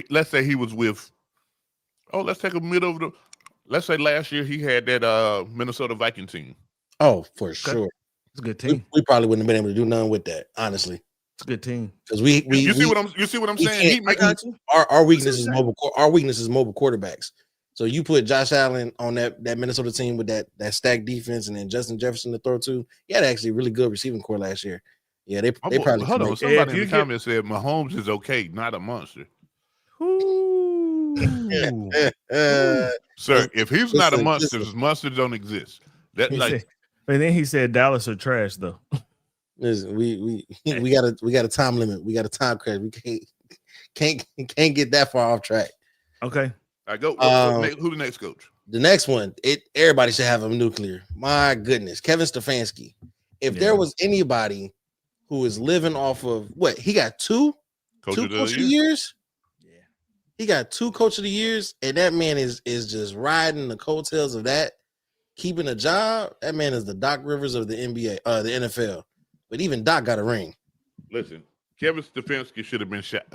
let's say he was with, let's take a middle of the. Let's say last year he had that Minnesota Viking team. Oh, for sure. It's a good team. We probably wouldn't have been able to do nothing with that, honestly. It's a good team because you see what I'm saying. Our weakness is mobile. Our weakness is mobile quarterbacks. So you put Josh Allen on that Minnesota team with that stacked defense, and then Justin Jefferson to throw to. He had actually a really good receiving core last year. Yeah, they probably. Hold on, somebody in the comments said Mahomes is okay, not a monster. Sir, if he's not a monster, monsters don't exist. But then he said Dallas are trash though. Listen, we got a time limit. We got a time credit. We can't get that far off track. Okay. I go. Who the next coach? The next one, everybody should have a nuclear. My goodness, Kevin Stefanski. If there was anybody who is living off of what he got two coach of the years. Yeah, he got 2 coach of the years, and that man is just riding the coattails of that, keeping a job. That man is the Doc Rivers of the NBA, the NFL. But even Doc got a ring. Listen, Kevin Stefanski should have been shot.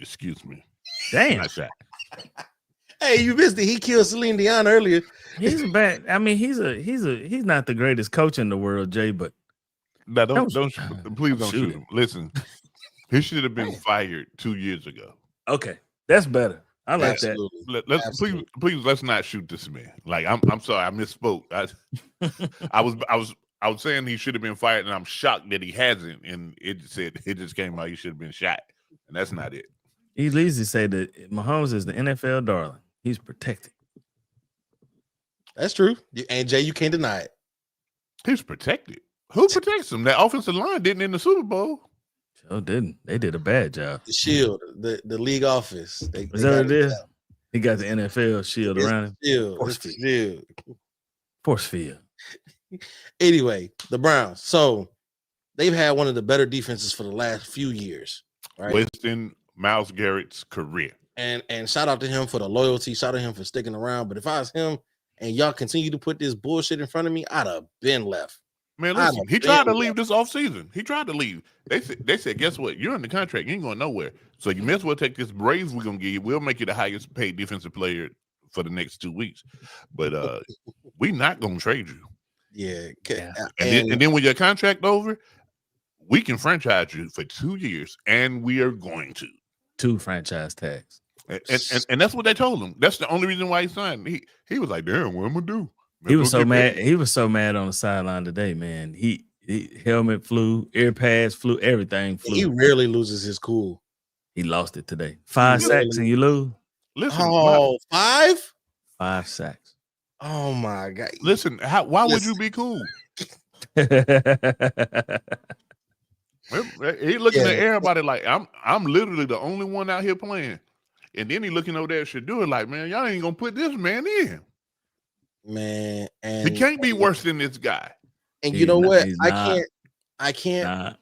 Excuse me. Damn. Not shot. Hey, you missed it. He killed Celine Dion earlier. He's bad. I mean, he's not the greatest coach in the world, Jay. But no, please don't shoot him. Listen, he should have been fired 2 years ago. Okay, that's better. I like Absolutely. that. Please, let's not shoot this man. Like I'm sorry, I misspoke. I was saying he should have been fired, and I'm shocked that he hasn't. And it just came out he should have been shot, and that's not it. He easily say that Mahomes is the NFL darling. He's protected. That's true. And Jay, you can't deny it. He's protected. Who protects him? That offensive line didn't in the Super Bowl. Sure didn't. They did a bad job. The shield, the league office. Is that what it is? He got the NFL shield around him. Force field. Anyway, the Browns. So they've had one of the better defenses for the last few years. Right? Weston Myles Garrett's career. And shout out to him for the loyalty. Shout out to him for sticking around. But if I was him and y'all continue to put this bullshit in front of me, I'd have been left. Man, listen, he tried to leave this offseason. He tried to leave. They said, guess what? You're in the contract. You ain't going nowhere. So you may as well take this Braves we're going to give you. We'll make you the highest paid defensive player for the next 2 weeks. But we're not going to trade you. Yeah. And then when your contract over, we can franchise you for 2 years, and we are going to. 2 franchise tags. And that's what they told him. That's the only reason why he signed. He was like, damn, what am I going to do? He was so mad. He was so mad on the sideline today, man. He helmet flew, ear pads flew, everything flew. He rarely loses his cool. He lost it today. 5 sacks and you lose. Listen, 5? 5 sacks. Oh my God! Listen, why would you be cool? He looking at everybody like I'm literally the only one out here playing, and then he looking over there at Shador like, man, y'all ain't gonna put this man in. Man, and he can't be worse than this guy. And you know what? I can't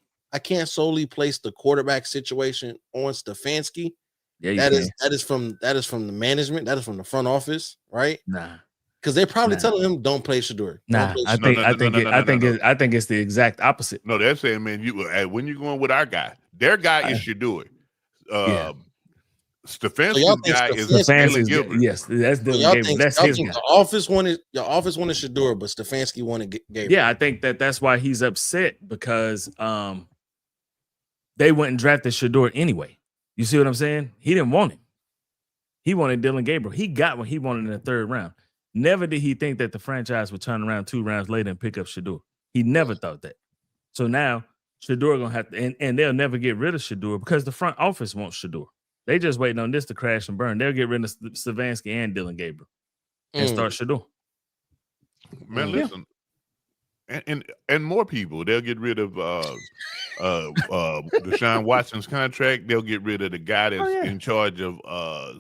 solely place the quarterback situation on Stefanski. Yeah, that is from the management. That is from the front office, right? Nah, because they're probably telling him don't play Shador. I think it's the exact opposite. No, they're saying, man, when you going with our guy, their guy is Shador. Stefanski's guy is Dylan Gilbert. Yes, that's Dylan Gilbert. That's his guy. Your office wanted Shador, but Stefanski wanted Gabriel. Yeah, I think that's why he's upset because they went and drafted Shador anyway. You see what I'm saying? He didn't want him. He wanted Dylan Gabriel. He got what he wanted in the 3rd round. Never did he think that the franchise would turn around 2 rounds later and pick up Shador. He never thought that. So now Shador gonna have to, and they'll never get rid of Shador because the front office wants Shador. They just waiting on this to crash and burn. They'll get rid of Stefanski and Dylan Gabriel and start Shador. Man, listen, and more people. They'll get rid of Deshaun Watson's contract. They'll get rid of the guy that's in charge of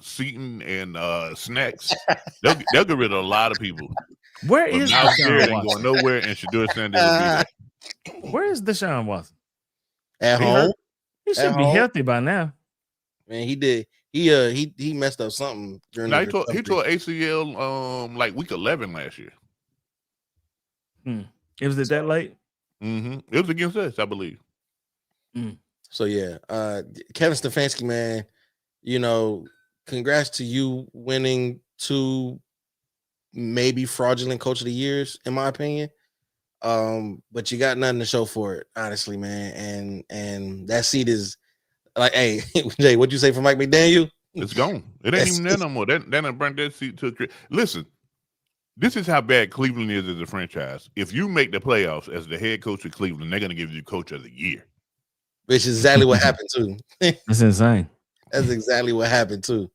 Seton and Snacks. They'll get rid of a lot of people. Where is Deshaun Watson? Going nowhere, and Shador Sanders will be there. Where is Deshaun Watson? At home. He should be healthy by now. Man, he did. He messed up something during. He tore ACL like week 11 last year. It was that late. Mm-hmm. It was against us, I believe. So yeah, Kevin Stefanski, man, you know, congrats to you winning 2 maybe fraudulent coach of the years, in my opinion. But you got nothing to show for it, honestly, man. And that seat is like, hey, Jay, what'd you say for Mike McDaniel? It's gone. It ain't even there no more. That done burnt that seat to a listen. This is how bad Cleveland is as a franchise. If you make the playoffs as the head coach of Cleveland, they're going to give you coach of the year. Which is exactly what happened too. That's insane. That's exactly what happened too.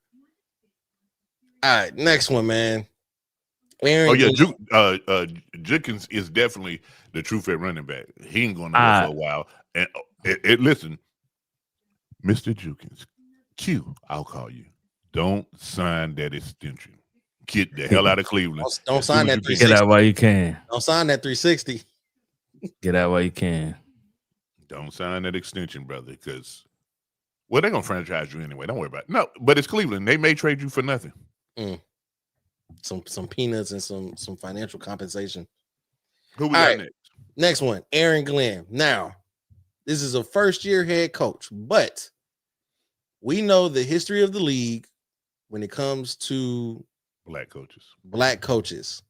All right, next one, man. Jenkins is definitely the true fit running back. He ain't going nowhere for a while. And listen, Mr. Jenkins, I'll call you. Don't sign that extension. Get the hell out of Cleveland. Don't sign that 360. Get out while you can. Don't sign that 360. Get out while you can. Don't sign that extension, brother, because they're gonna franchise you anyway. Don't worry about it. No, but it's Cleveland. They may trade you for nothing. Some peanuts and some financial compensation. Who we got next? Next one, Aaron Glenn. Now, this is a first-year head coach, but we know the history of the league when it comes to black coaches.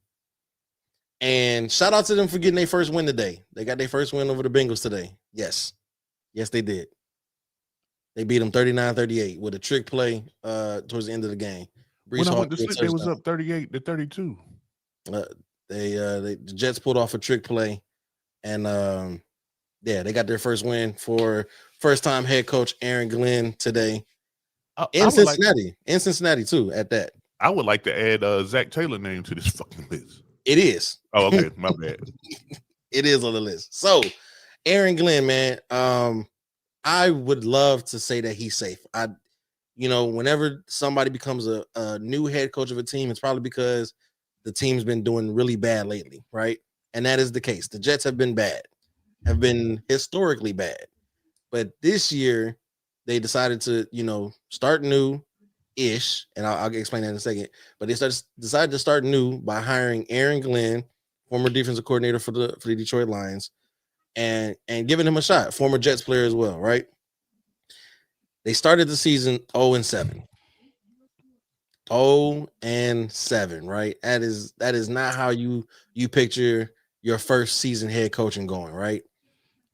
And shout out to them for getting their first win today. They got their first win over the Bengals today. Yes, they did. They beat them 39-38 with a trick play towards the end of the game. When I went to sleep, they was up 38-32. The Jets pulled off a trick play, and they got their first win for first-time head coach Aaron Glenn today in Cincinnati too. At that, I would like to add Zach Taylor name to this fucking list. It is. Oh, okay, my bad. It is on the list. So, Aaron Glenn, man, I would love to say that he's safe. Whenever somebody becomes a new head coach of a team, it's probably because the team's been doing really bad lately, right? And that is the case. The Jets have been historically bad. But this year, they decided to, start new-ish, and I'll explain that in a second. But they decided to start new by hiring Aaron Glenn, former defensive coordinator for the Detroit Lions, and giving him a shot, former Jets player as well, right? They started the season 0-7. 0-7, right? That is not how you picture your first season head coaching going, right?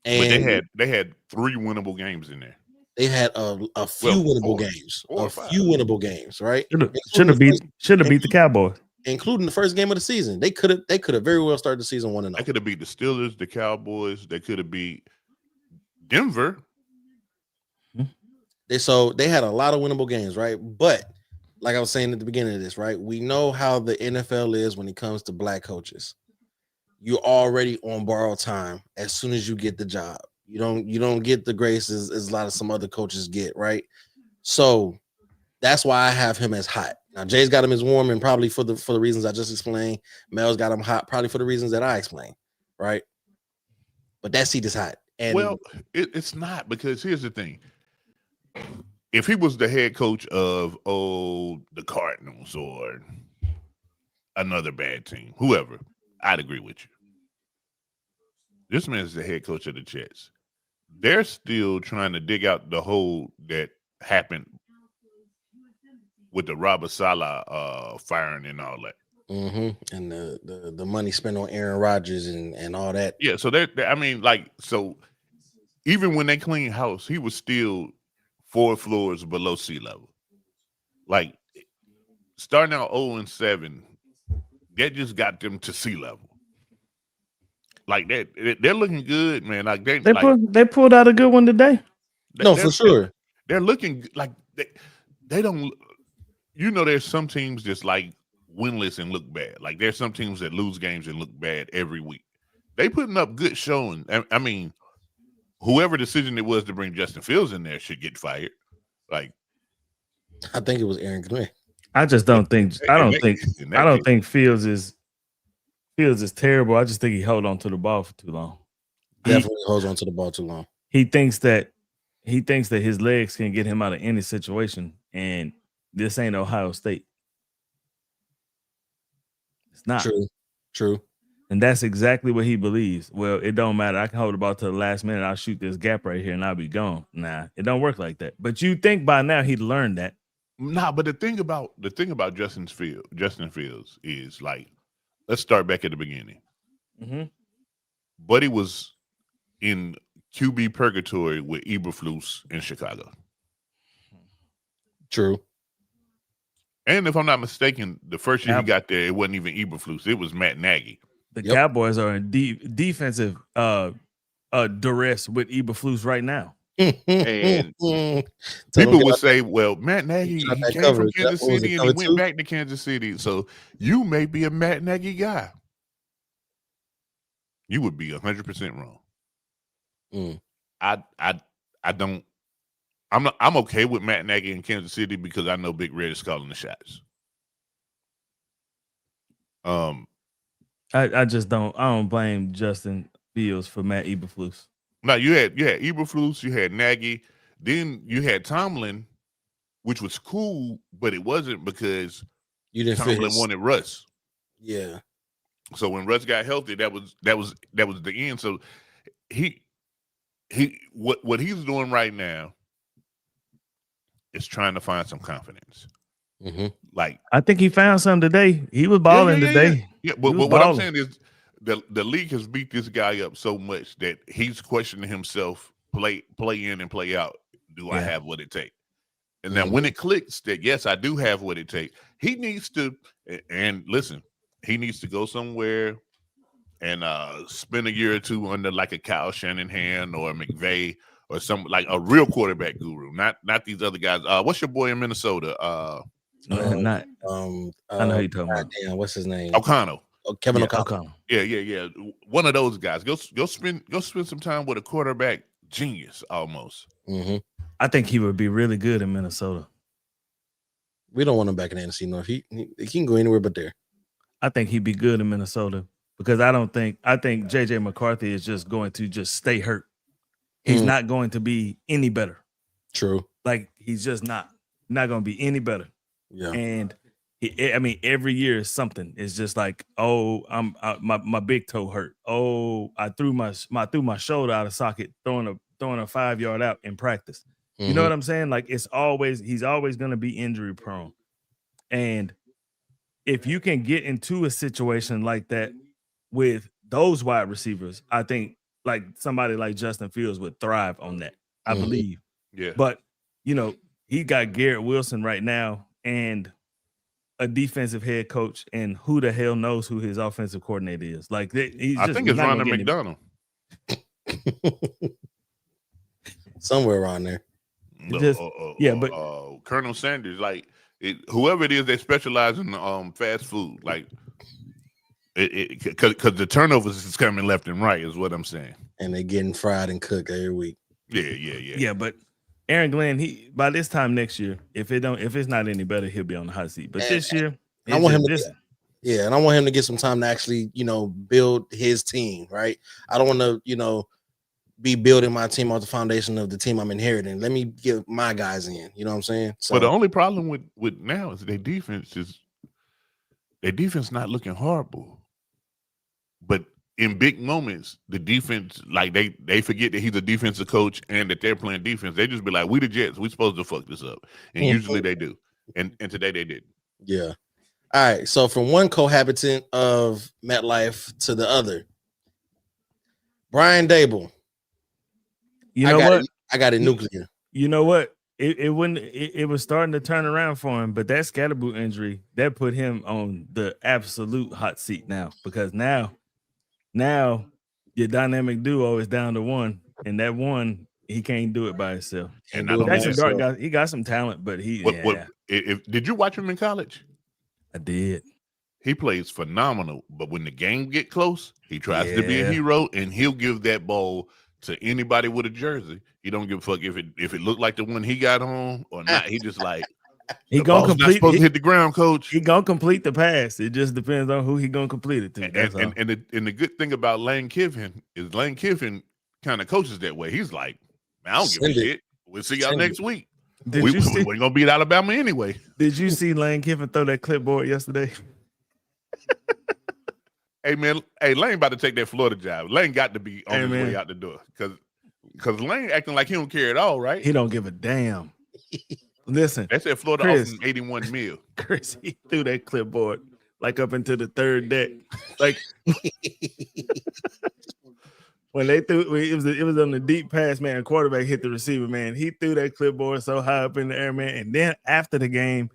And but they had 3 winnable games in there. They had a few winnable games. A few winnable games, right? Should have beat the Cowboys. Including the first game of the season. They could have very well started the season 1-0. They could have beat the Steelers, the Cowboys, they could have beat Denver. They had a lot of winnable games, right? But like I was saying at the beginning of this, right? We know how the NFL is when it comes to black coaches. You're already on borrowed time as soon as you get the job. You don't get the grace as a lot of some other coaches get, right? So that's why I have him as hot. Now Jay's got him as warm, and probably for the reasons I just explained. Mel's got him hot, probably for the reasons that I explained, right? But that seat is hot. And it's not, because here's the thing. If he was the head coach of the Cardinals or another bad team, whoever, I'd agree with you. This man is the head coach of the Jets. They're still trying to dig out the hole that happened with the Robert Saleh firing and all that. Mm-hmm. And the money spent on Aaron Rodgers and all that. Yeah, so so even when they cleaned house, he was still 4 floors below sea level. Like, starting out 0-7, that just got them to sea level. Like that, they're looking good, man. Like they pulled out a good one today. For sure. They're looking like they don't. There's some teams just like winless and look bad. Like there's some teams that lose games and look bad every week. They putting up good showing. I mean, whoever decision it was to bring Justin Fields in there should get fired. Like, I think it was Aaron Glenn. I just don't think. I don't think Fields is terrible. I just think he held on to the ball for too long. Definitely holds on to the ball too long. He thinks that his legs can get him out of any situation, and this ain't Ohio State. It's not. True. And that's exactly what he believes. Well, it don't matter. I can hold the ball to the last minute. I'll shoot this gap right here, and I'll be gone. Nah, it don't work like that. But you think by now he'd learned that. Nah, but the thing about Justin Fields is like, let's start back at the beginning. Mm-hmm. Buddy was in QB purgatory with Eberflus in Chicago. True. And if I'm not mistaken, the first year he got there, it wasn't even Eberflus. It was Matt Nagy. The Cowboys are in defensive duress with Eberflus right now. And people would say, well, Matt Nagy, he came from Kansas City and he went back to Kansas City. So you may be a Matt Nagy guy. You would be 100% wrong. I'm okay with Matt Nagy in Kansas City because I know Big Red is calling the shots. I just don't blame Justin Fields for Matt Eberflus. No, you had Eberflus, you had Nagy, then you had Tomlin, which was cool, but it wasn't because Tomlin wanted Russ. Yeah. So when Russ got healthy, that was the end. So what he's doing right now is trying to find some confidence. Mm-hmm. Like, I think he found some today. He was balling today. Yeah, but what I'm saying is the league has beat this guy up so much that he's questioning himself, play in and play out. Do I have what it takes? And then when it clicks that, yes, I do have what it takes, he needs to, and listen, he needs to go somewhere and spend a year or two under like a Kyle Shanahan or a McVay or some like a real quarterback guru, not these other guys. What's your boy in Minnesota? I know who you're talking about. Damn, what's his name? O'Connell. Kevin O'Connell. Yeah. One of those guys. Go spend some time with a quarterback genius almost. Mm-hmm. I think he would be really good in Minnesota. We don't want him back in the NFC North. He can go anywhere but there. I think he'd be good in Minnesota because I think JJ McCarthy is just going to just stay hurt. He's not going to be any better. True. Like he's just not going to be any better. Yeah. And every year is something. It's just like, oh, my big toe hurt. Oh, I threw my shoulder out of socket throwing a 5-yard out in practice. You know what I'm saying? Like he's always going to be injury prone. And if you can get into a situation like that with those wide receivers, I think like somebody like Justin Fields would thrive on that. I believe. Yeah. But he got Garrett Wilson right now and a defensive head coach, and who the hell knows who his offensive coordinator is? Like I think it's Ronald McDonald. Somewhere around there. But Colonel Sanders, like whoever it is, they specialize in fast food, like because the turnovers is coming left and right, is what I'm saying. And they're getting fried and cooked every week. Yeah. But Aaron Glenn, by this time next year, if it's not any better, he'll be on the hot seat. But this year, I want him and I want him to get some time to actually, build his team, right? I don't want to, be building my team off the foundation of the team I'm inheriting. Let me get my guys in. You know what I'm saying? So, but the only problem with now is their defense not looking horrible. But in big moments, the defense, like they forget that he's a defensive coach and that they're playing defense. They just be like, we the Jets, we supposed to fuck this up. And usually they do. And today they didn't. Yeah. All right. So from one cohabitant of MetLife to the other, Brian Daboll. I got it nuclear. You know what? It was starting to turn around for him, but that scatterboot injury that put him on the absolute hot seat now, because now your dynamic duo is down to one, and that one he can't do it by himself. And that's a dark guy. He got some talent, but did you watch him in college? I did. He plays phenomenal, but when the game get close, he tries to be a hero, and he'll give that ball to anybody with a jersey. He don't give a fuck if it looked like the one he got on or not. He just like he gonna complete. Not supposed to hit the ground, coach. He gonna complete the pass. It just depends on who he gonna complete it to. And the good thing about Lane Kiffin is Lane Kiffin kind of coaches that way. He's like, man, I don't give a shit. We'll see y'all next week. We ain't gonna beat Alabama anyway. Did you see Lane Kiffin throw that clipboard yesterday? Hey man, Lane about to take that Florida job. Lane got to be on his way out the door because Lane acting like he don't care at all, right? He don't give a damn. Listen, They said Florida Chris, offered him 81 mil. Chris, he threw that clipboard like up into the third deck. Like when it was on the deep pass, man. Quarterback hit the receiver, man. He threw that clipboard so high up in the air, man. And then after the game,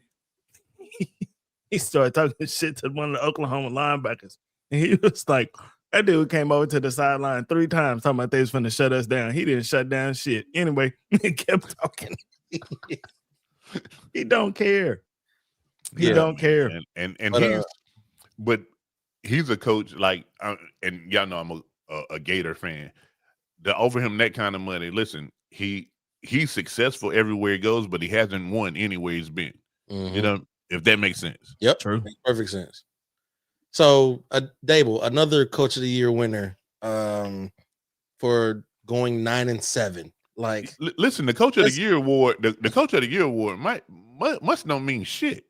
he started talking shit to one of the Oklahoma linebackers, and he was like, "That dude came over to the sideline 3 times talking about they was finna shut us down. He didn't shut down shit. Anyway, he kept talking. He don't care. He don't care. But he's a coach like, and y'all know I'm a Gator fan. To offer him that kind of money, listen, he's successful everywhere he goes, but he hasn't won anywhere he's been. Mm-hmm. You know, if that makes sense. Yep, true, makes perfect sense. So, Daboll, another Coach of the Year winner, for going 9-7. Like, listen, the Coach of the Year award, the Coach of the Year award must don't mean shit.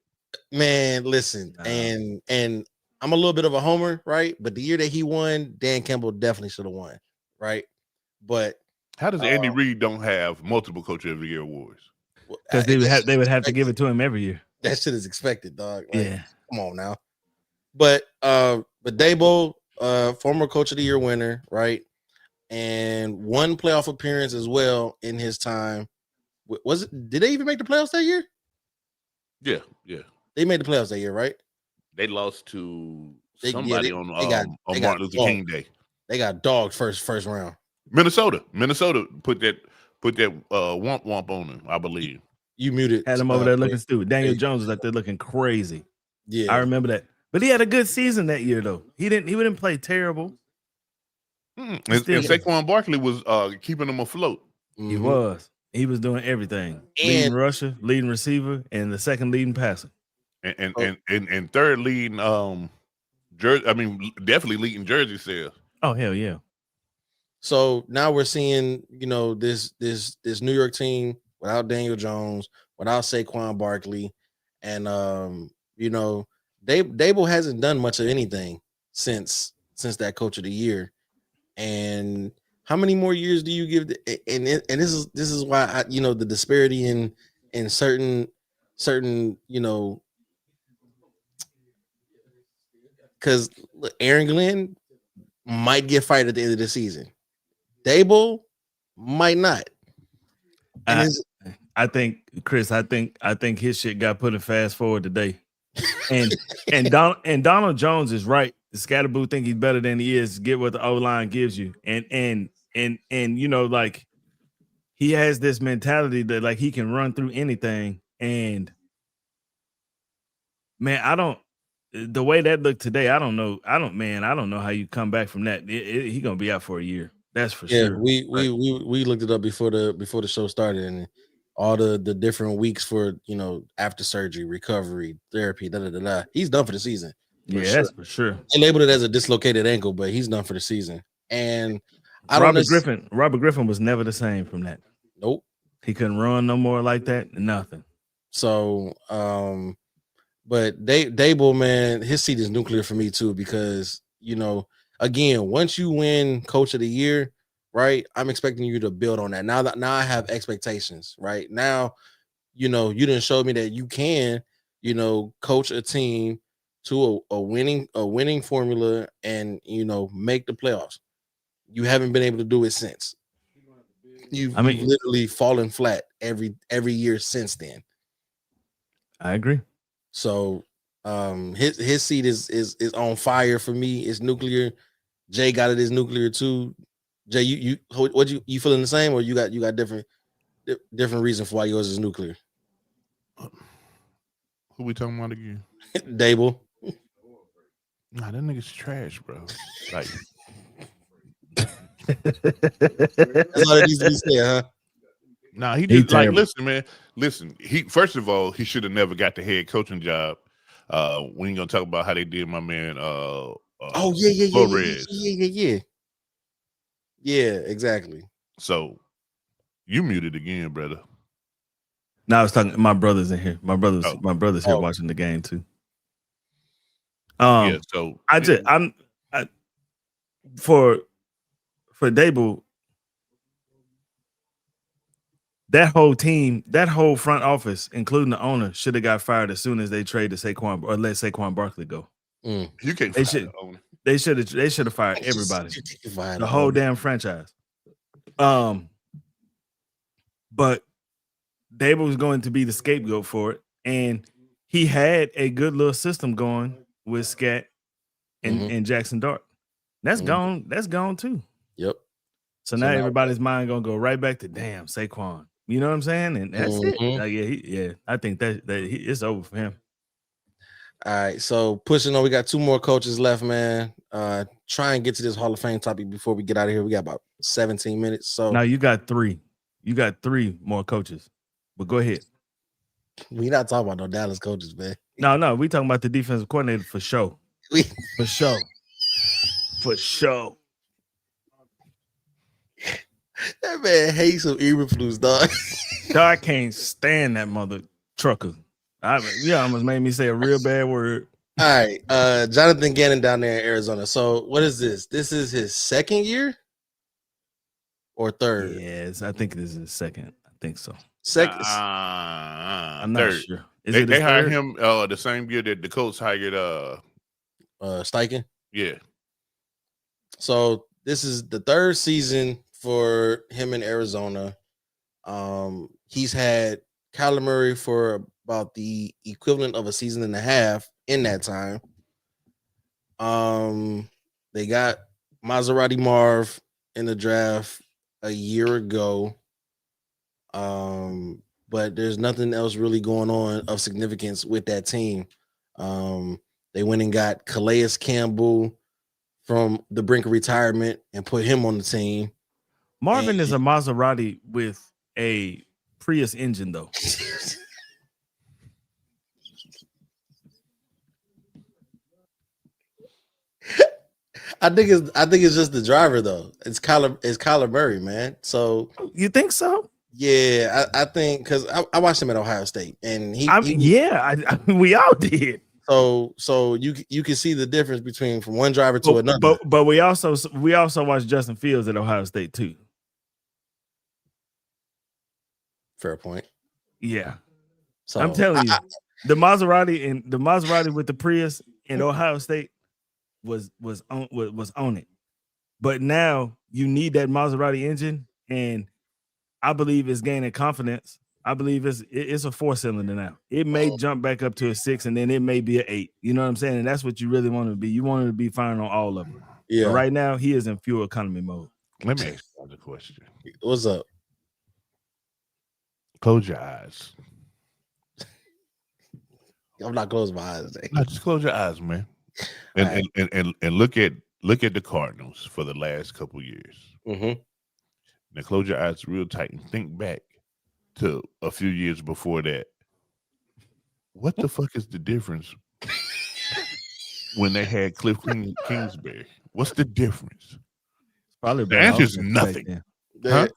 Man, listen, and I'm a little bit of a homer, right? But the year that he won, Dan Campbell definitely should have won, right? But how does Andy Reid don't have multiple Coach of the Year awards? Because they would have to give it to him every year. That shit is expected, dog. Like, yeah, come on now. But Daboll, former Coach of the Year winner, right? And one playoff appearance as well in his time. Was it? Did they even make the playoffs that year? Yeah. They made the playoffs that year, right? They lost to somebody on Martin Luther King Day. They got dogged first round. Minnesota put that womp on him, I believe. You muted. Had him over there looking stupid. Daniel Jones was out there looking crazy. Yeah, I remember that. But he had a good season that year, though. He didn't play terrible. And Saquon Barkley was keeping them afloat. He was. He was doing everything. Leading rusher, leading receiver, and the second leading passer. And third leading definitely leading jersey sales. Oh, hell yeah. So now we're seeing, this New York team without Daniel Jones, without Saquon Barkley, and Daboll hasn't done much of anything since that Coach of the Year. And how many more years do you give? And this is why the disparity in certain because Aaron Glenn might get fired at the end of the season. Daboll might not. I think, Chris, I think his shit got put in fast forward today. And Donald Jones is right. The Scatterboo think he's better than he is. Get what the O-line gives you. And like he has this mentality that like he can run through anything. And man, the way that looked today, I don't know how you come back from that. He gonna be out for a year. That's for sure. We looked it up before the show started, and all the different weeks for after surgery, recovery, therapy, He's done for the season. That's for sure. They labeled it as a dislocated ankle, but he's done for the season. And Robert Griffin was never the same from that. Nope. He couldn't run no more like that. Nothing. So but Daboll, man, his seat is nuclear for me too, because again, once you win Coach of the Year, right? I'm expecting you to build on that. Now I have expectations, right? Now, you didn't show me that you can, coach a team to a winning formula and make the playoffs. You haven't been able to do it since. You've literally fallen flat every year since then. I agree. So his seat is on fire for me. It's nuclear. Jay got it as nuclear too. Jay, you feeling the same, or you got different reason for why yours is nuclear? Who we talking about again? Daboll. Nah, that nigga's trash, bro. Like that's all that needs to be said, huh? Nah, he just like listen, man. Listen, he first of all, he should have never got the head coaching job. We ain't gonna talk about how they did my man Yeah, exactly. So you muted again, brother. No, I was talking. My brother's in here. My brother's here watching the game too. So for Daboll, that whole team, that whole front office, including the owner, should have got fired as soon as they traded Saquon or let Saquon Barkley go. You can't. They should. They should have fired everybody. The whole damn franchise. But Daboll was going to be the scapegoat for it, and he had a good little system going with Scat and Jackson Dart. That's gone. That's gone too. Yep. So now everybody's mind gonna go right back to damn Saquon. You know what I'm saying? And that's it. Like, I think that it's over for him. All right, so pushing on. We got 2 more coaches left, man. Try and get to this Hall of Fame topic before we get out of here. We got about 17 minutes. So now you got 3. You got 3 more coaches. But go ahead. We not talking about no Dallas coaches, man. No, we talking about the defensive coordinator for sure. For sure. For sure. That man hates some Eberflus, dog. I can't stand that mother trucker. You almost made me say a real bad word. All right, Jonathan Gannon down there in Arizona. So what is this? This is his 2nd year or 3rd? Yes, I think this is his 2nd. I think so. 2nd. I'm not 3rd. sure. They hired him the same year that the Colts hired Steichen. Yeah. So this is the 3rd season for him in Arizona. He's had Kyler Murray for about the equivalent of a season and a half in that time. They got Maserati Marv in the draft a year ago. But there's nothing else really going on of significance with that team. They went and got Calais Campbell from the brink of retirement and put him on the team. Marvin is a Maserati with a Prius engine, though. I think it's just the driver though. It's Kyler Murray, man. So you think so? Yeah, I think because I watched him at Ohio State, and we all did. So you can see the difference between from one driver to another. But we also watched Justin Fields at Ohio State too. Fair point. Yeah. So I'm telling you, the Maserati with the Prius in Ohio State was on it. But now you need that Maserati engine, and I believe it's gaining confidence. I believe it's a 4-cylinder now. It may jump back up to a 6, and then it may be an 8. You know what I'm saying? And that's what you really want to be. You want to be firing on all of them. Yeah. But right now, he is in fuel economy mode. Let me ask you the question. What's up? Close your eyes. I'm not closing my eyes today. No, just close your eyes, man. And look at the Cardinals for the last couple years. Mm-hmm. Now close your eyes real tight and think back to a few years before that. What the fuck is the difference when they had Cliff Kingsbury? What's the difference? Probably the answer is nothing. Huh?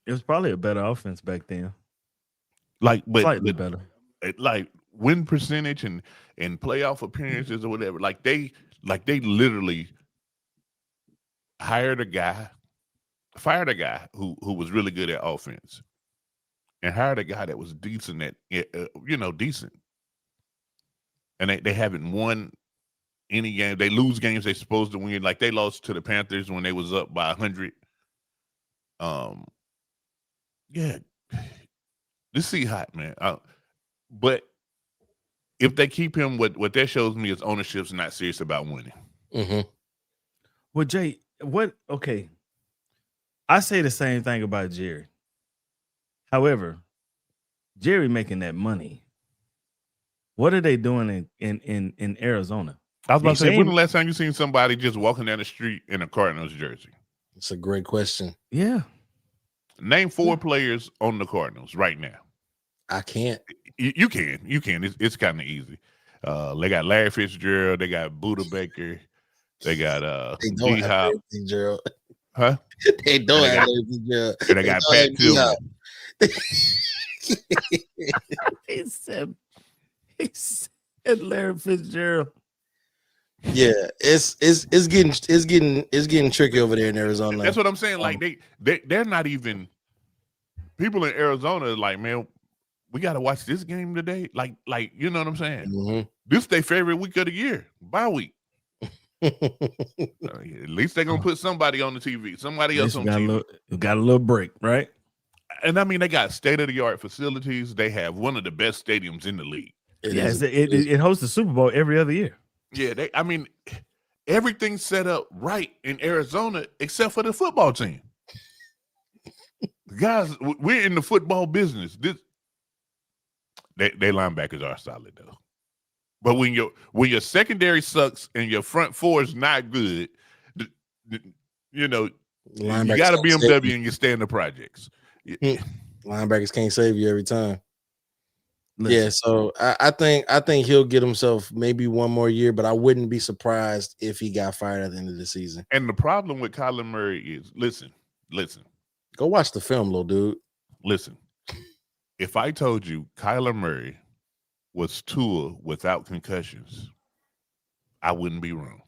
It was probably a better offense back then. Slightly better. Like win percentage and playoff appearances or whatever. Like they literally fired a guy who was really good at offense, and hired a guy that was decent at decent. And they haven't won any game. They lose games they're supposed to win. Like they lost to the Panthers when they was up by 100. Yeah, this is hot, man. But if they keep him, what that shows me is ownership's not serious about winning. Mm-hmm. Well, Jay, okay. I say the same thing about Jerry. However, Jerry making that money. What are they doing in Arizona? I was about to say, when the last time you seen somebody just walking down the street in a Cardinals jersey? It's a great question. Yeah. Name 4 players on the Cardinals right now. I can't. You can. It's kind of easy. They got Larry Fitzgerald. They got Buda Baker. They got D-Hop. Fitzgerald. Huh? They don't have Larry Fitzgerald. And they got Pat Tillman. He said Larry Fitzgerald. Yeah, it's getting tricky over there in Arizona. That's what I'm saying. Like they're not even people in Arizona are like, man, we got to watch this game today. Like, you know what I'm saying? Mm-hmm. This is their favorite week of the year, bye week. At least they're gonna put somebody on the TV, somebody else on TV. Got a little break, right? And I mean, they got state-of-the-art facilities. They have one of the best stadiums in the league. It hosts the Super Bowl every other year. Yeah, everything's set up right in Arizona except for the football team. Guys, we're in the football business. They linebackers are solid though. But when your secondary sucks and your front four is not good, you got a BMW and you stay in the projects. Linebackers can't save you every time. Listen. Yeah, so I think he'll get himself maybe one more year, but I wouldn't be surprised if he got fired at the end of the season. And the problem with Kyler Murray is, listen. Go watch the film, little dude. Listen, if I told you Kyler Murray was Tua without concussions, I wouldn't be wrong.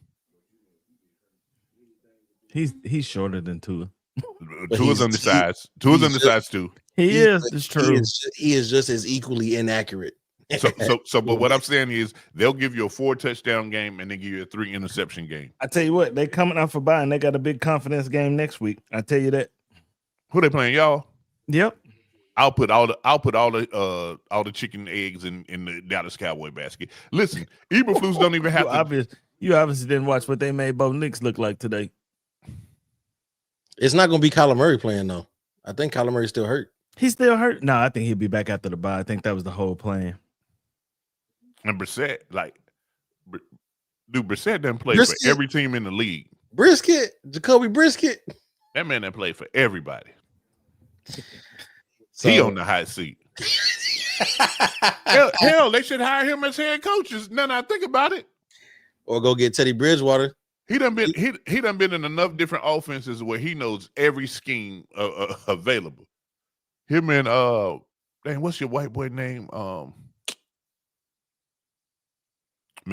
He's shorter than Tua. Tua's undersized. Tua's undersized too. He is. It's true. He is just as equally inaccurate. So, but what I'm saying is they'll give you a 4-touchdown game and then give you a 3-interception game. I tell you what, they coming out for bye and they got a big confidence game next week. I tell you that. Who they playing, y'all? Yep. I'll put all the chicken eggs in the Dallas Cowboy basket. Listen, Eberflus don't even have to. You obviously didn't watch what they made Bo Nix look like today. It's not going to be Kyler Murray playing though. I think Kyler Murray's still hurt. He's still hurt? No, I think he'll be back after the bye. I think that was the whole plan. And Brissett, Brissett doesn't play for every team in the league. Jacoby Brisket. That man that played for everybody. So, he on the hot seat. hell, they should hire him as head coaches. Now I think about it. Or go get Teddy Bridgewater. He done been in enough different offenses where he knows every scheme available. Him and what's your white boy name?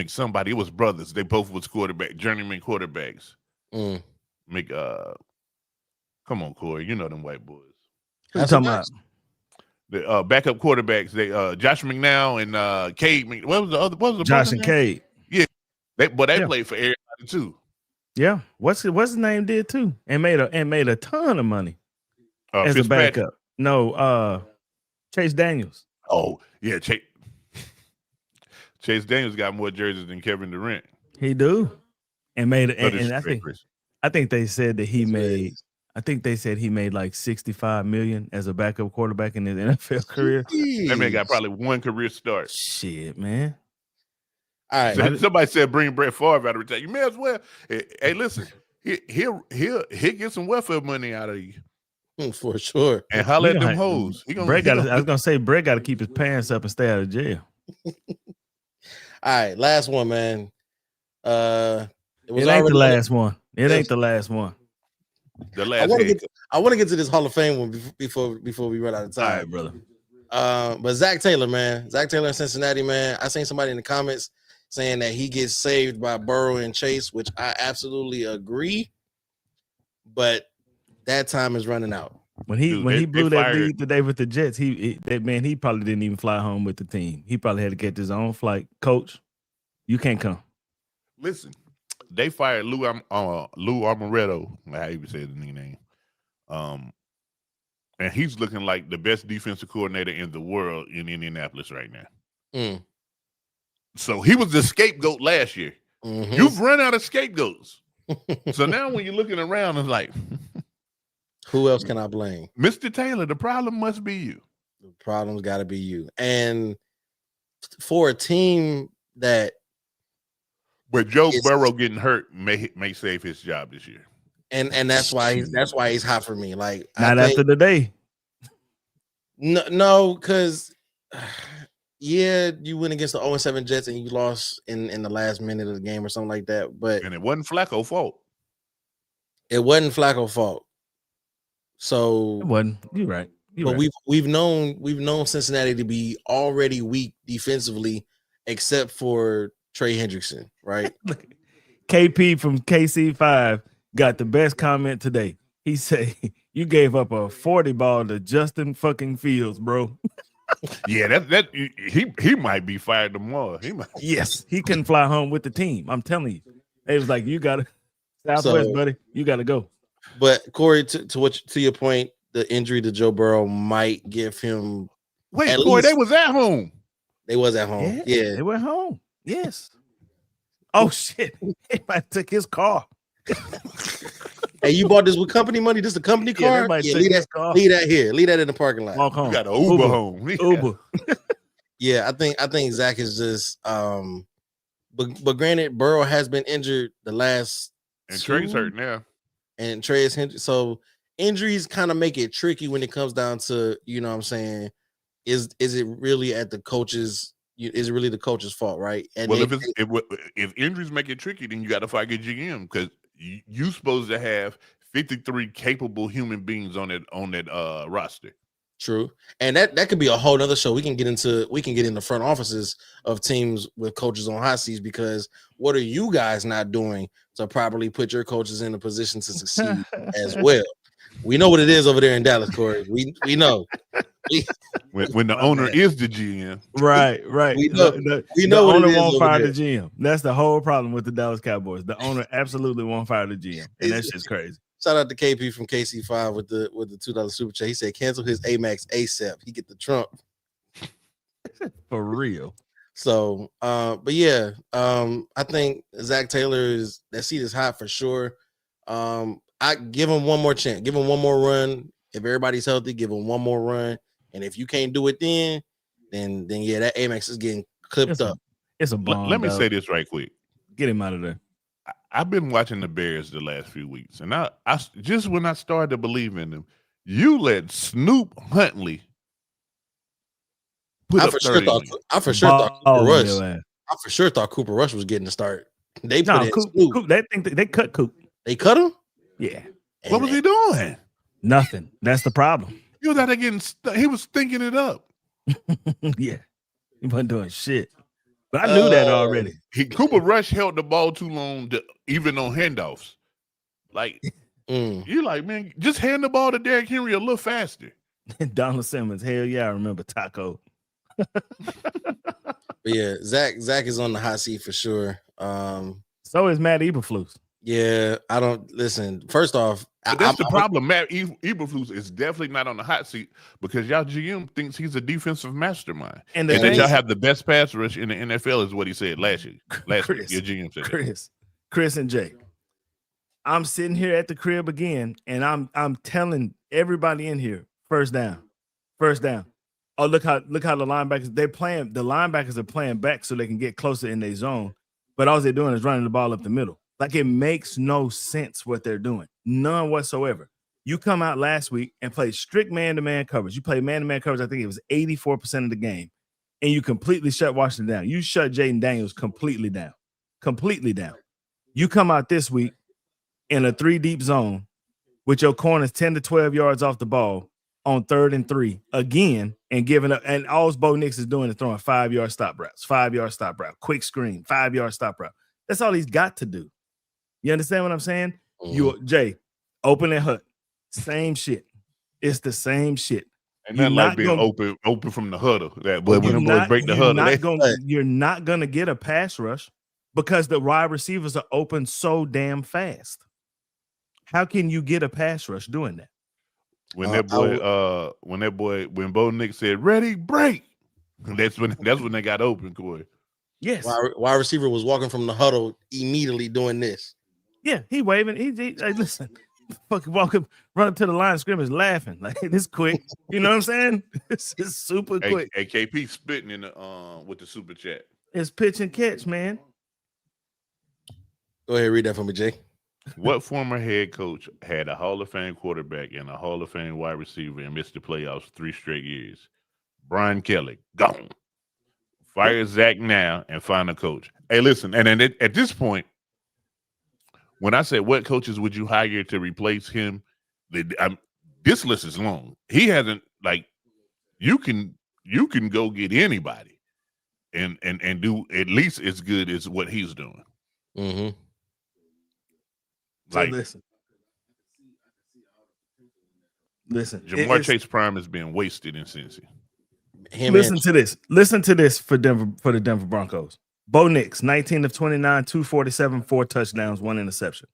Somebody. It was brothers. They both was journeyman quarterbacks. Mm. Come on, Corey. You know them white boys. Who you talking about? The backup quarterbacks. They Josh McNow and Cade. What was the other? Josh and Cade. Yeah, they played for everybody too. Yeah, what's his name did too, and made a ton of money as a backup. No, Chase Daniels. Oh yeah, Chase Daniels got more jerseys than Kevin Durant. He do, and made it. And I think they said that he made. I think they said he made like $65 million as a backup quarterback in his NFL career. That man got probably one career start. Shit, man. All right. Somebody said bring Brett Favre out of retirement. You may as well. Hey, listen, he'll get some welfare money out of you for sure. And holler at them hoes. I was gonna say Brett got to keep his pants up and stay out of jail. All right, last one, man. It ain't the last one. It ain't the last one. The last. I want to get to this Hall of Fame one before we run out of time, all right, brother. But Zach Taylor in Cincinnati, man. I seen somebody in the comments saying that he gets saved by Burrow and Chase, which I absolutely agree. But that time is running out. When he blew that lead today with the Jets, he probably didn't even fly home with the team. He probably had to get his own flight. Coach, you can't come. Listen, they fired Lou Armoretto, how you say the name. And he's looking like the best defensive coordinator in the world in Indianapolis right now. Mm. So he was the scapegoat last year. Mm-hmm. You've run out of scapegoats. So now when you're looking around, it's like, who else can I blame? Mr. Taylor, the problem must be you. The problem's got to be you. And for a team that, but Joe Burrow getting hurt may save his job this year. And that's why he's hot for me. Like not after the day. No, because you went against the 0-7 Jets and you lost in the last minute of the game or something like that. And it wasn't Flacco's fault. It wasn't Flacco's fault. So it wasn't. You're right. But we've known Cincinnati to be already weak defensively, except for Trey Hendrickson, right? KP from KC5 got the best comment today. He said, You gave up a 40 ball to Justin fucking Fields, bro. Yeah, he might be fired tomorrow. He might. Yes, he couldn't fly home with the team. I'm telling you. It was like, you got to Southwest, buddy. You got to go. But Corey, to your point, the injury to Joe Burrow might give him. Wait, Corey, they was at home. They was at home. Yeah. They went home. Yes. Oh shit! He might took his car. Hey, you bought this with company money? This is a company car? Yeah, leave that here. Leave that in the parking lot. Walk home. You got an Uber home. Uber. Yeah, I think Zach is just but granted, Burrow has been injured the last and Trey's hurt now. And Trey is injured. So injuries kind of make it tricky when it comes down to, you know what I'm saying, is it really at the coaches? Is it really the coach's fault, right? And well, if injuries make it tricky, then you got to fight your GM because you're supposed to have 53 capable human beings on that roster. True, and that could be a whole nother show. We can get into front offices of teams with coaches on hot seats because what are you guys not doing to properly put your coaches in a position to succeed as well? We know what it is over there in Dallas, Corey. We know. When the owner is the GM, right. We know the owner won't fire the GM. That's the whole problem with the Dallas Cowboys. The owner absolutely won't fire the GM, and that's just crazy. Shout out to KP from KC5 with the $2 super chat. He said cancel his Amex ASAP. He get the Trump for real. So, but yeah, I think Zach Taylor's that seat is hot for sure. I give him one more chance, give him one more run. If everybody's healthy, give him one more run. And if you can't do it, then yeah, that Amex is getting clipped up. It's a bomb. Let me say this right quick. Get him out of there. I've been watching the Bears the last few weeks, and I just when I started to believe in them, you let Snoop Huntley put up 30. I for sure thought Cooper Rush. I for sure thought Cooper Rush was getting the start. They put in Snoop. They cut Coop. They cut him. Yeah. What was he doing? Nothing. That's the problem. He was out there getting. He was thinking it up. Yeah, he wasn't doing shit. But I knew that already. Cooper Rush held the ball too long, even on handoffs. Like, you're like, man, just hand the ball to Derrick Henry a little faster. Donald Simmons, hell yeah, I remember Taco. But yeah, Zach is on the hot seat for sure. So is Matt Eberflus. Yeah, I don't listen. First off, that's the problem. Matt Eberflus is definitely not on the hot seat because y'all GM thinks he's a defensive mastermind, and that y'all have the best pass rush in the NFL is what he said last year. Week, your GM said Chris and Jay. I'm sitting here at the crib again, and I'm telling everybody in here, first down. Oh, look how the linebackers they're playing. The linebackers are playing back so they can get closer in their zone, but all they're doing is running the ball up the middle. Like it makes no sense what they're doing. None whatsoever. You come out last week and play strict man-to-man coverage. You play man-to-man coverage, I think it was 84% of the game. And you completely shut Washington down. You shut Jaden Daniels completely down. You come out this week in a 3-deep zone with your corners 10 to 12 yards off the ball on 3rd and 3 again and giving up. And all Bo Nix is doing is throwing 5-yard stop routes, 5-yard stop route, quick screen, 5-yard stop route. That's all he's got to do. You understand what I'm saying? Mm-hmm. Jay, open and hut. Same shit. It's the same shit. And not like being open from the huddle. That but when the boys break the huddle, you're not gonna get a pass rush because the wide receivers are open so damn fast. How can you get a pass rush doing that? When Bo Nix said ready, break. That's when they got open, Corey. Yes. Wide receiver was walking from the huddle immediately doing this. Yeah, he waving. He listen, fucking walking, run up to the line of scrimmage, laughing like this quick. You know what I'm saying? This is super quick. KP spitting in the with the super chat. It's pitch and catch, man. Go ahead, read that for me, Jay. What former head coach had a Hall of Fame quarterback and a Hall of Fame wide receiver and missed the playoffs 3 straight years? Brian Kelly, gone. Fire Zach now and find a coach. Hey, listen, and then at this point, when I said what coaches would you hire to replace him, this list is long. He hasn't you can go get anybody and do at least as good as what he's doing. Mm-hmm. So listen. Listen, Jamar Chase prime has been wasted in Cincy. Listen to this. Listen to this for the Denver Broncos. Bo Nix, 19 of 29, 247, 4 touchdowns, 1 interception.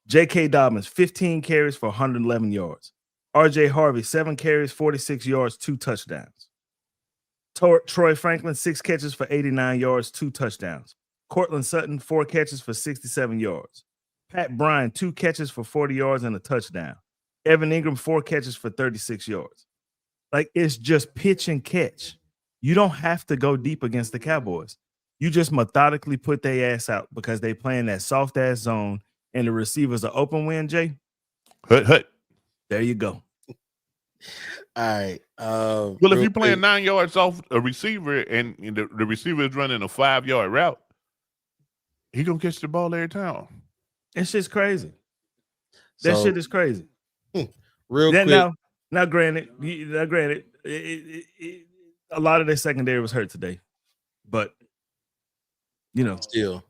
J.K. Dobbins, 15 carries for 111 yards. R.J. Harvey, 7 carries, 46 yards, 2 touchdowns. Troy Franklin, 6 catches for 89 yards, 2 touchdowns. Cortland Sutton, 4 catches for 67 yards. Pat Bryant, 2 catches for 40 yards and a touchdown. Evan Ingram, 4 catches for 36 yards. Like, it's just pitch and catch. You don't have to go deep against the Cowboys. You just methodically put their ass out because they playing that soft ass zone and the receivers are open. Win, Jay. Hut. There you go. All right. Well, if you're playing 9 yards off a receiver and the receiver is running a 5-yard route, he gonna catch the ball every time. It's just crazy. That shit is crazy. Real quick. Now, granted, a lot of their secondary was hurt today, but still,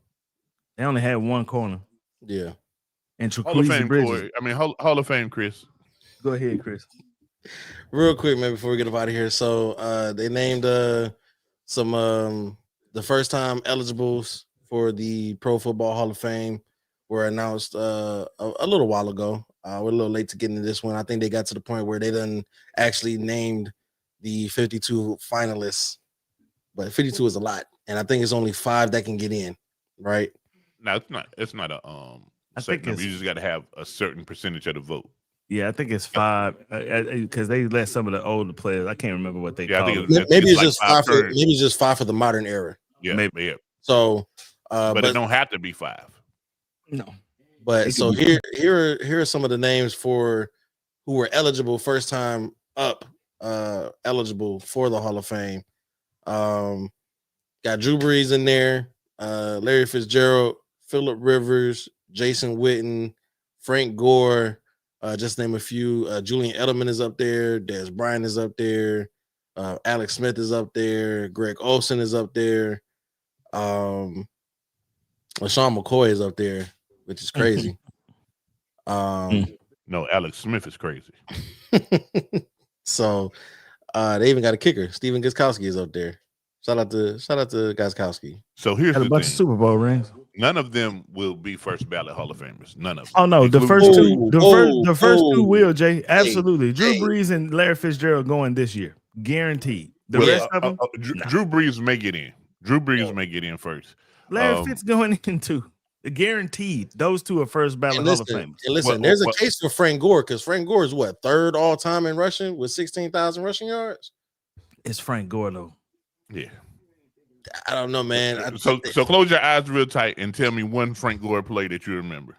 they only had one corner. Yeah. And Hall of Fame, Bridges. Hall of Fame, Chris. Go ahead, Chris. Real quick, man, before we get up out of here. So they named some the first time eligibles for the Pro Football Hall of Fame were announced a little while ago. We're a little late to get into this one. I think they got to the point where they done actually named the 52 finalists, but 52 is a lot, and I think it's only 5 that can get in, right? No, it's not. It's not a I think you just got to have a certain percentage of the vote. Yeah, I think it's 5 because they let some of the older players. I can't remember what they call it. Maybe it's just 5 for maybe it's just 5 for the modern era. Yeah, maybe. Yeah. So, but it don't have to be 5. No. But so here are some of the names for who were eligible first time up, eligible for the Hall of Fame. Got Drew Brees in there, Larry Fitzgerald, Phillip Rivers, Jason Witten, Frank Gore, just name a few. Julian Edelman is up there, Dez Bryant is up there, Alex Smith is up there, Greg Olsen is up there, LaShawn McCoy is up there, which is crazy. No, Alex Smith is crazy. So they even got a kicker. Steven Gostkowski is up there. Shout out to Gostkowski. So here's a bunch of Super Bowl rings. None of them will be first ballot Hall of Famers. None of them. Oh no, the first two will, Jay. Absolutely. Drew Brees and Larry Fitzgerald going this year. Guaranteed. The rest of them, Drew Brees may get in. Drew Brees may get in first. Larry Fitz going in too. Guaranteed. Those two are first ballot Hall of Famers. And listen, there's a case for Frank Gore because Frank Gore is what, 3rd all time in rushing with 16,000 rushing yards. It's Frank Gore though. Yeah. I don't know, man. So close your eyes real tight and tell me one Frank Gore play that you remember.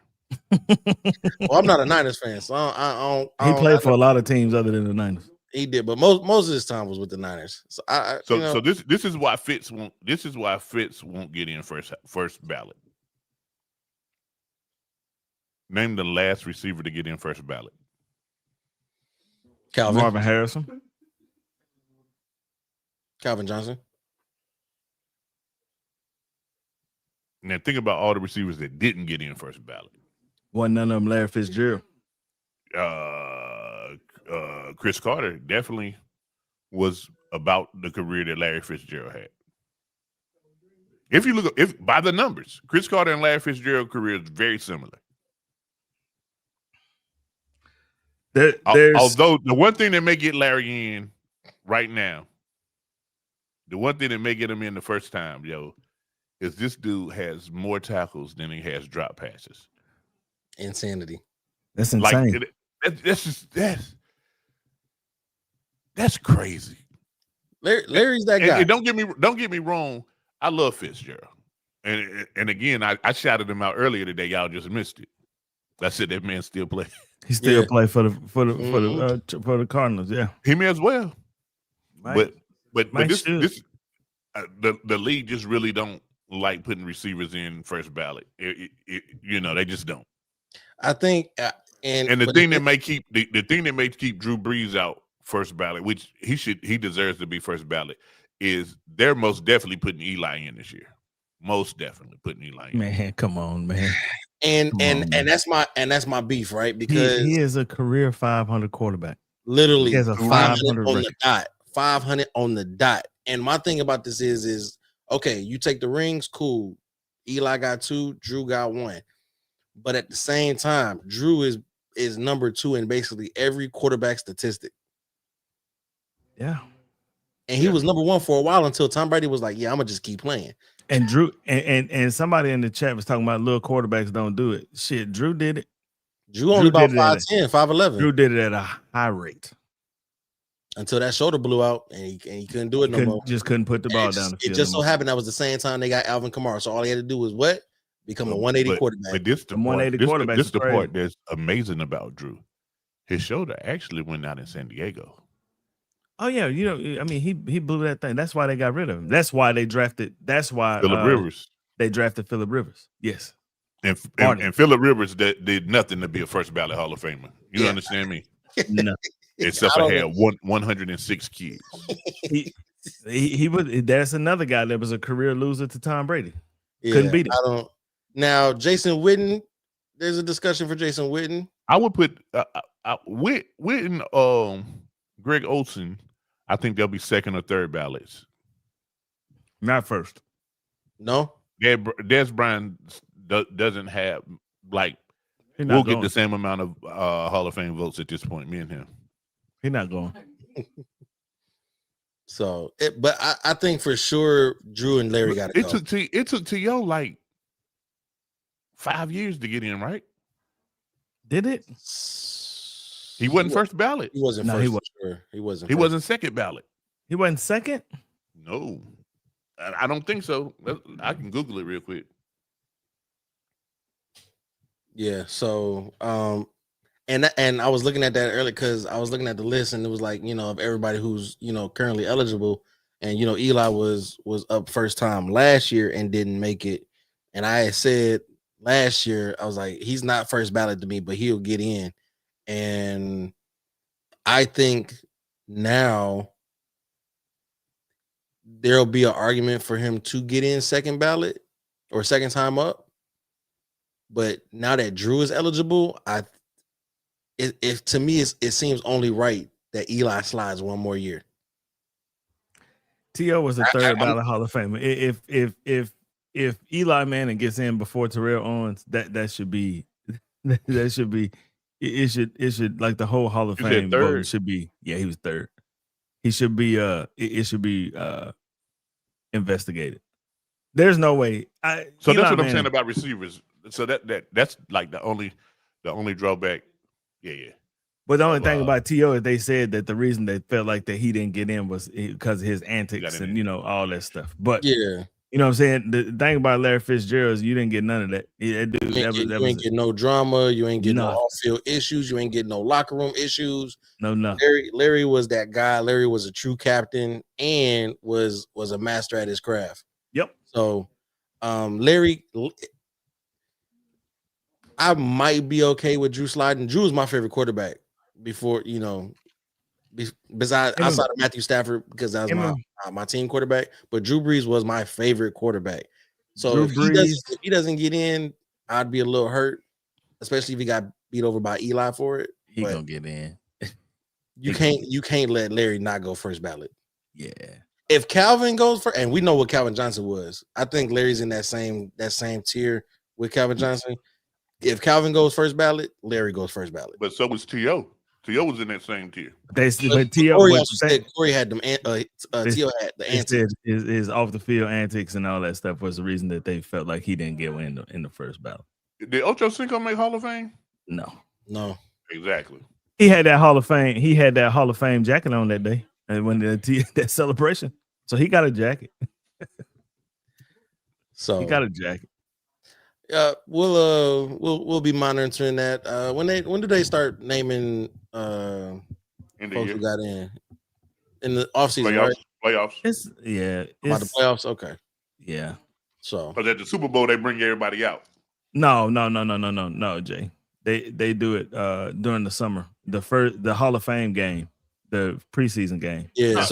Well, I'm not a Niners fan, so I don't. He played for a lot of teams other than the Niners. He did, but most of his time was with the Niners. So this is why Fitz won't get in first ballot. Name the last receiver to get in first ballot. Marvin Harrison. Calvin Johnson. Now think about all the receivers that didn't get in first ballot. Wasn't none of them Larry Fitzgerald. Chris Carter definitely was about the career that Larry Fitzgerald had. If you look, by the numbers, Chris Carter and Larry Fitzgerald's career is very similar. Although the one thing that may get Larry in right now, the one thing that may get him in the first time, is this dude has more tackles than he has drop passes. Insanity. That's insane. That's crazy. Larry's that guy. And don't get me wrong. I love Fitzgerald, and again, I shouted him out earlier today. Y'all just missed it. I said that man still play. He still play for the Cardinals. Yeah, he may as well. But this the league just really don't like putting receivers in first ballot. They just don't. I think, the thing that may keep Drew Brees out first ballot, which he deserves to be first ballot, is they're most definitely putting Eli in this year. Most definitely putting Eli in. Man, come on, man. And that's my beef, right? Because he is a career 500 quarterback. Literally He has a 500 on record. the dot. 500 on the dot. And my thing about this is okay, you take the rings, cool. Eli got 2, Drew got 1. But at the same time, Drew is number 2 in basically every quarterback statistic. Yeah. And he was number 1 for a while until Tom Brady was like, yeah, I'm gonna just keep playing. And Drew and somebody in the chat was talking about little quarterbacks don't do it. Shit, Drew did it. Drew only about 5'10", 5'11". Drew did it at a high rate. Until that shoulder blew out and he couldn't do it no more. Just couldn't put the ball down the field. It just so happened that was the same time they got Alvin Kamara. So all he had to do was what? Become a 180 quarterback. But this the 180 quarterback. This the part that's amazing about Drew. His shoulder actually went out in San Diego. Oh yeah, you know, I mean, he blew that thing. That's why they got rid of him. That's why they drafted. That's why Phillip Rivers. They drafted Phillip Rivers. Yes, and Phillip Rivers did nothing to be a first ballot Hall of Famer. You understand me? No, except for had 106 kids. he was. That's another guy that was a career loser to Tom Brady. Couldn't beat him. Now Jason Witten. There's a discussion for Jason Witten. I would put Witten, Greg Olsen. I think they'll be second or third ballots. Not first. No. Des Bryant doesn't have we'll get the same amount of Hall of Fame votes at this point. Me and him. He's not going. So, but I think for sure Drew and Larry got to go. It took T.O. like 5 years to get in, right? Did it? He wasn't first ballot. He wasn't first. He wasn't. He wasn't second ballot. He wasn't second? No. I don't think so. I can Google it real quick. Yeah. So, and I was looking at that earlier because I was looking at the list and it was like, of everybody who's currently eligible, and Eli was up first time last year and didn't make it, and I had said last year I was like, he's not first ballot to me, but he'll get in, and I think now there'll be an argument for him to get in second ballot or second time up. But now that Drew is eligible, to me it seems only right that Eli slides one more year. T.O. was a third ballot Hall of Famer. If Eli Manning gets in before Terrell Owens, that should be it should like the whole Hall of Fame vote should be. Yeah, he was third. He should be it should be investigated. There's no way. So that's what I'm saying about receivers. So that's like the only drawback. Yeah. But the only thing about T.O. is they said that the reason they felt like that he didn't get in was because of his antics and all that stuff. But yeah, you know what I'm saying? The thing about Larry Fitzgerald is you didn't get none of that. You ain't get no drama. You ain't get no off-field issues. You ain't get no locker room issues. No. Larry was that guy. Larry was a true captain and was a master at his craft. Yep. So, Larry, I might be okay with Drew sliding. Drew is my favorite quarterback before, besides outside of Matthew Stafford, because that was my team quarterback. But Drew Brees was my favorite quarterback. So if he doesn't get in, I'd be a little hurt, especially if he got beat over by Eli for it. He gonna get in. You can't let Larry not go first ballot. Yeah. If Calvin goes first, and we know what Calvin Johnson was, I think Larry's in that same tier with Calvin Johnson. If Calvin goes first ballot, Larry goes first ballot. But so was T.O. T.O. was in that same tier. But T.O. Corey had them. T.O. had the antics. His off the field antics and all that stuff was the reason that they felt like he didn't get in the first ballot. Did Ocho Cinco make Hall of Fame? No. Exactly. He had that Hall of Fame. He had that Hall of Fame jacket on that day, and when that celebration, so he got a jacket. So he got a jacket. We'll be monitoring that. When do they start naming folks who got in the offseason, right? Playoffs. It's about the playoffs. Okay. Yeah. So because at the Super Bowl they bring everybody out. No, Jay. They do it during the summer. The Hall of Fame game, the preseason game. Yeah.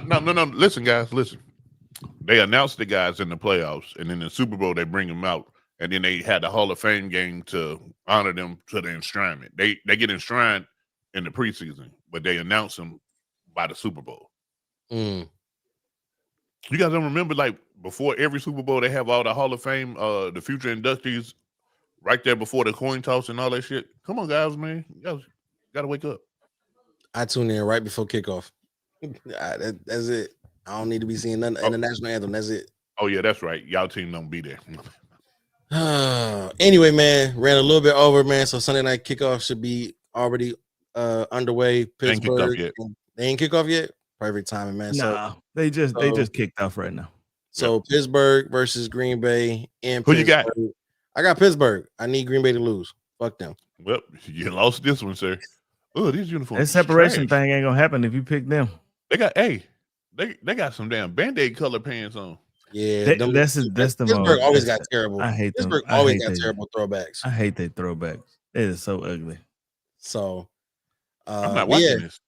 No. Listen, guys. Listen. They announced the guys in the playoffs, and in the Super Bowl they bring them out. And then they had the Hall of Fame game to honor them to the enshrinement. They get enshrined in the preseason. but they announce them by the Super Bowl. Mm. You guys don't remember, like, before every Super Bowl, they have all the Hall of Fame, the future inductees right there before the coin toss and all that shit. Come on, guys, man. You guys got to wake up. I tune in right before kickoff. That's it. I don't need to be seeing nothing in the national anthem. That's it. Oh, yeah, that's right. Y'all team don't be there. Anyway, man, ran a little bit over, man. So Sunday night kickoff should be already underway. Pittsburgh. They ain't kicked off yet. Perfect timing, man. Nah, they just kicked off right now. So Pittsburgh versus Green Bay in Who Pittsburgh. you got? I got Pittsburgh. I need Green Bay to lose. Fuck them. Well, you lost this one, sir. Oh, these uniforms. That separation thing ain't gonna happen if you pick them. They got some damn Band-Aid color pants on. Yeah, that's the Pittsburgh always got terrible. I hate them. Pittsburgh always got terrible throwbacks. I hate their throwbacks. It is so ugly. So I'm not watching this.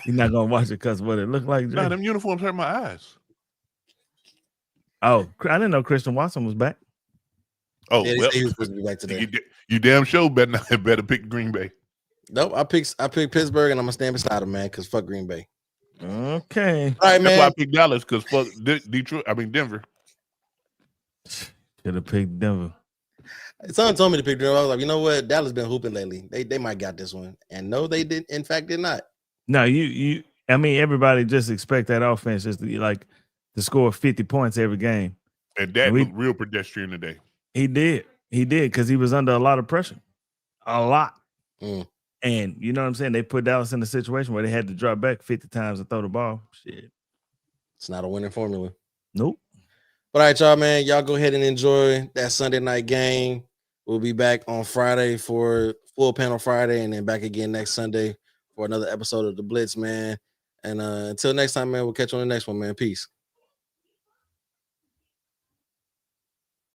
You're not gonna watch it because what it looked like. Nah, them uniforms hurt my eyes. Oh, I didn't know Christian Watson was back. Oh, yeah, well, he was supposed to be back today. You damn sure better pick Green Bay. Nope, I picked Pittsburgh, and I'm gonna stand beside him, man, because fuck Green Bay. Okay, all right, man. That's why I picked Dallas, because fuck Denver. Should have picked Denver. Someone told me to pick Denver. I was like, you know what? Dallas been hooping lately. They might got this one, and no, they did. In fact, did not. No, you. I mean, everybody just expect that offense just to score 50 points every game. And that looked real pedestrian today. He did because he was under a lot of pressure, a lot. Mm. And you know what I'm saying? They put Dallas in a situation where they had to drop back 50 times and throw the ball. Shit, it's not a winning formula. Nope. But all right, y'all, man, y'all go ahead and enjoy that Sunday night game. We'll be back on Friday for Full Panel Friday, and then back again next Sunday for another episode of the Blitz, man. And until next time, man, we'll catch you on the next one, man. Peace.